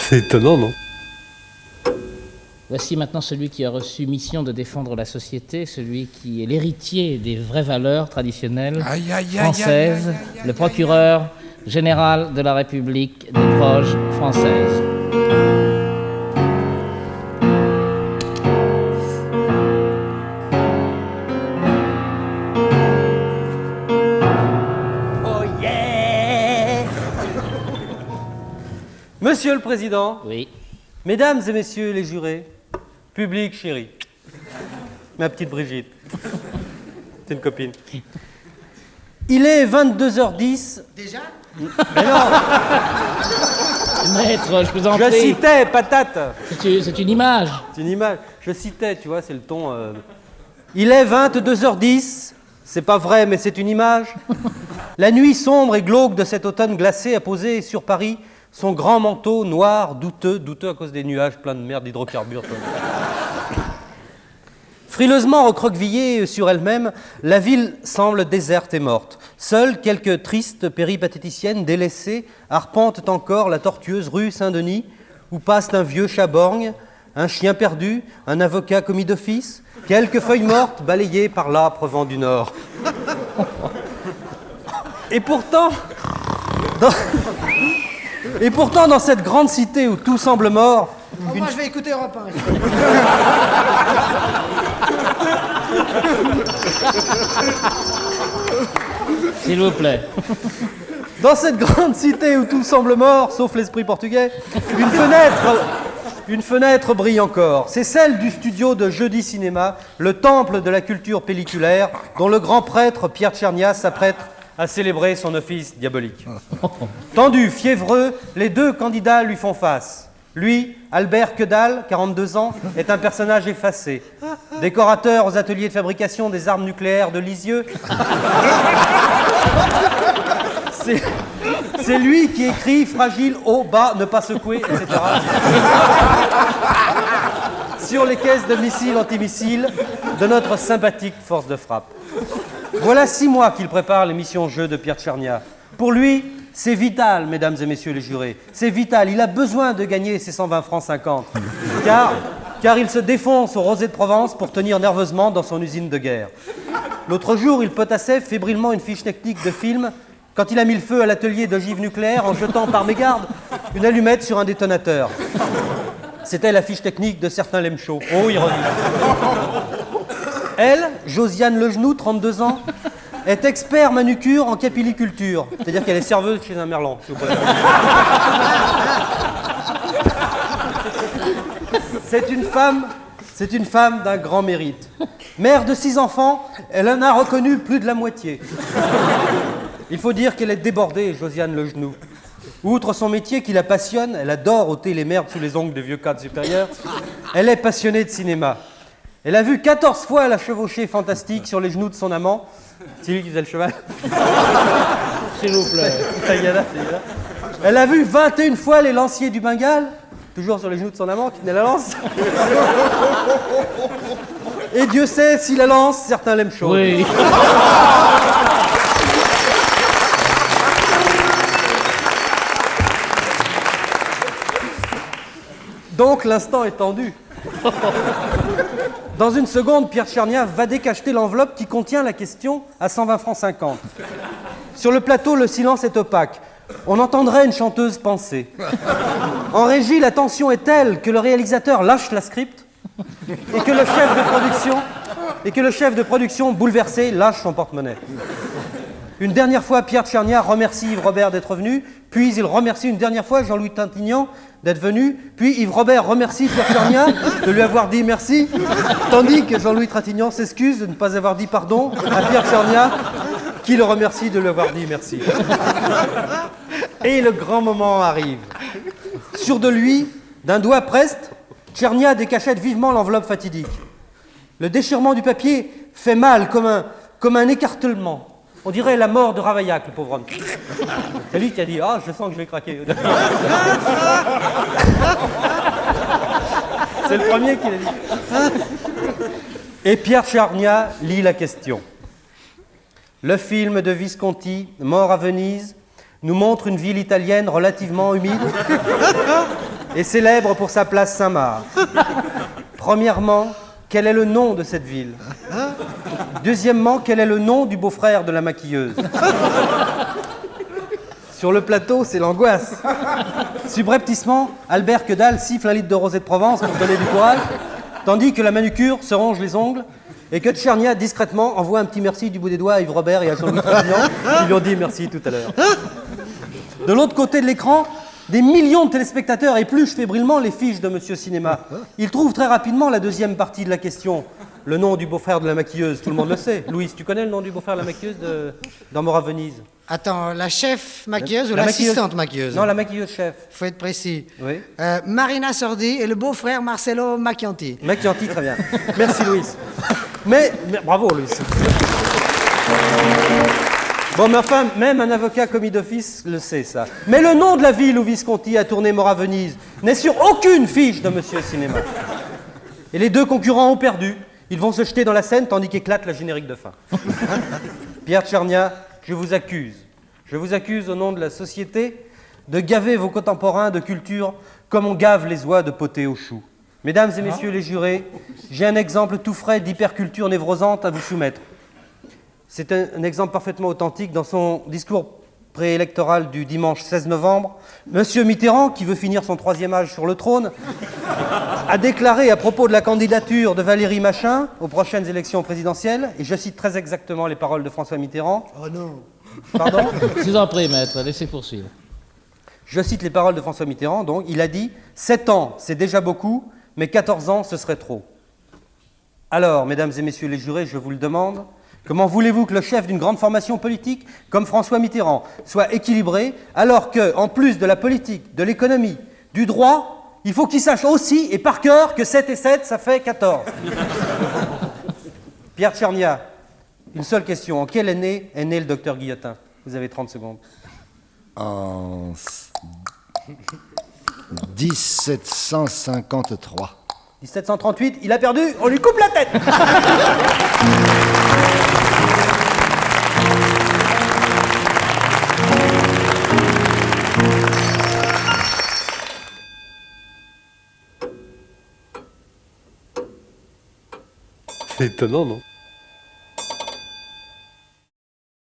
C'est étonnant, non? Voici maintenant celui qui a reçu mission de défendre la société, celui qui est l'héritier des vraies valeurs traditionnelles françaises, le procureur général de la République des Vosges françaises. Monsieur le Président, Oui. Mesdames et Messieurs les jurés, public chéri, ma petite Brigitte, c'est une copine. Il est 22h10. Déjà? Mais non, Maître, je vous en je prie. citais, patate. C'est une image. C'est une image. Je citais, tu vois, c'est le ton. Il est 22h10. C'est pas vrai, mais c'est une image. La nuit sombre et glauque de cet automne glacé a posé sur Paris son grand manteau noir, douteux à cause des nuages pleins de merde d'hydrocarbures. Frileusement recroquevillée sur elle-même, la ville semble déserte et morte. Seules quelques tristes péripatéticiennes délaissées arpentent encore la tortueuse rue Saint-Denis, où passe un vieux chat borgne, un chien perdu, un avocat commis d'office, quelques feuilles mortes balayées par l'âpre vent du nord. Et pourtant, dans cette grande cité où tout semble mort... Moi, je vais écouter Europe 1. S'il vous plaît. Dans cette grande cité où tout semble mort, sauf l'esprit portugais, une fenêtre brille encore. C'est celle du studio de Jeudi Cinéma, le temple de la culture pelliculaire, dont le grand prêtre Pierre Tchernia s'apprête à célébrer son office diabolique. Tendu, fiévreux, les deux candidats lui font face. Lui, Albert Quedal, 42 ans, est un personnage effacé. Décorateur aux ateliers de fabrication des armes nucléaires de Lisieux. C'est lui qui écrit « Fragile, haut, bas, ne pas secouer », etc. sur les caisses de missiles antimissiles de notre sympathique force de frappe. Voilà 6 mois qu'il prépare l'émission Jeu de Pierre Tchernia. Pour lui, c'est vital, mesdames et messieurs les jurés. C'est vital. Il a besoin de gagner ses 120 francs 50. Car il se défonce au rosé de Provence pour tenir nerveusement dans son usine de guerre. L'autre jour, il potassait fébrilement une fiche technique de film quand il a mis le feu à l'atelier d'ogives nucléaire en jetant par mégarde une allumette sur un détonateur. C'était la fiche technique de certains lèmes chauds. Oh, ironie. Elle, Josiane Legenoux, 32 ans, est expert manucure en capilliculture. C'est-à-dire qu'elle est serveuse chez un merlan, s'il vous plaît. C'est une femme d'un grand mérite. Mère de 6 enfants, elle en a reconnu plus de la moitié. Il faut dire qu'elle est débordée, Josiane Legenoux. Outre son métier qui la passionne, elle adore ôter les merdes sous les ongles des vieux cadres supérieurs, elle est passionnée de cinéma. Elle a vu 14 fois la chevauchée fantastique sur les genoux de son amant. C'est lui qui faisait le cheval. S'il vous plaît. Elle a vu 21 fois les lanciers du Bengale, toujours sur les genoux de son amant qui tenait la lance. Et Dieu sait si la lance, certains l'aiment chaud. Oui. Donc l'instant est tendu. Dans une seconde, Pierre Tchernia va décacheter l'enveloppe qui contient la question à 120 francs 50. Sur le plateau, le silence est opaque. On entendrait une chanteuse penser. En régie, la tension est telle que le réalisateur lâche la script et que le chef de production, bouleversé, lâche son porte-monnaie. Une dernière fois, Pierre Tchernia remercie Yves Robert d'être venu, puis il remercie une dernière fois Jean-Louis Trintignant d'être venu, puis Yves Robert remercie Pierre Tchernia de lui avoir dit merci, tandis que Jean-Louis Trintignant s'excuse de ne pas avoir dit pardon à Pierre Tchernia, qui le remercie de lui avoir dit merci. Et le grand moment arrive. Sûr de lui, d'un doigt preste, Tchernia décachette vivement l'enveloppe fatidique. Le déchirement du papier fait mal comme un écartèlement. On dirait la mort de Ravaillac, le pauvre homme. C'est lui qui a dit « Ah, je sens que je vais craquer. » C'est le premier qui l'a dit. Et Pierre Tchernia lit la question. Le film de Visconti, Mort à Venise, nous montre une ville italienne relativement humide, est célèbre pour sa place Saint-Marc. Premièrement, quel est le nom de cette ville? Deuxièmement, quel est le nom du beau-frère de la maquilleuse? Sur le plateau, c'est l'angoisse. Subrepticement, Albert Quedal siffle 1 litre de rosée de Provence pour donner du courage, tandis que la manucure se ronge les ongles et que Tchernia, discrètement, envoie un petit merci du bout des doigts à Yves Robert et à Jean-Louis Trintignant, qui lui ont dit merci tout à l'heure. De l'autre côté de l'écran, des millions de téléspectateurs épluchent fébrilement les fiches de Monsieur Cinéma. Ils trouvent très rapidement la deuxième partie de la question. Le nom du beau-frère de la maquilleuse, tout le monde le sait. Louise, tu connais le nom du beau-frère de la maquilleuse dans Mort à Venise? Attends, la chef maquilleuse ou La l'assistante maquilleuse? Non, la maquilleuse chef. Faut être précis. Oui. Marina Sordi et le beau-frère Marcelo Macchianti. Macchianti, très bien. Merci Louise. Mais bravo Louise. Bon, mais enfin, même un avocat commis d'office le sait, ça. Mais le nom de la ville où Visconti a tourné Mort à Venise n'est sur aucune fiche de Monsieur Cinéma. Et les deux concurrents ont perdu. Ils vont se jeter dans la Seine tandis qu'éclate la générique de fin. Pierre Tchernia, je vous accuse au nom de la société de gaver vos contemporains de culture comme on gave les oies de potée au chou. Mesdames et messieurs les jurés, j'ai un exemple tout frais d'hyperculture névrosante à vous soumettre. C'est un exemple parfaitement authentique. Dans son discours préélectoral du dimanche 16 novembre, Monsieur Mitterrand, qui veut finir son 3e âge sur le trône, a déclaré à propos de la candidature de Valérie Machin aux prochaines élections présidentielles, et je cite très exactement les paroles de François Mitterrand. Oh non. Pardon? Je vous en prie, maître, laissez poursuivre. Je cite les paroles de François Mitterrand, donc, il a dit « 7 ans, c'est déjà beaucoup, mais 14 ans, ce serait trop. » Alors, mesdames et messieurs les jurés, je vous le demande, comment voulez-vous que le chef d'une grande formation politique, comme François Mitterrand, soit équilibré, alors que, en plus de la politique, de l'économie, du droit, il faut qu'il sache aussi, et par cœur, que 7 et 7, ça fait 14. Pierre Tchernia, une seule question. En quelle année est né le docteur Guillotin? Vous avez 30 secondes. En 1753. 1738, il a perdu, on lui coupe la tête. C'est étonnant, non?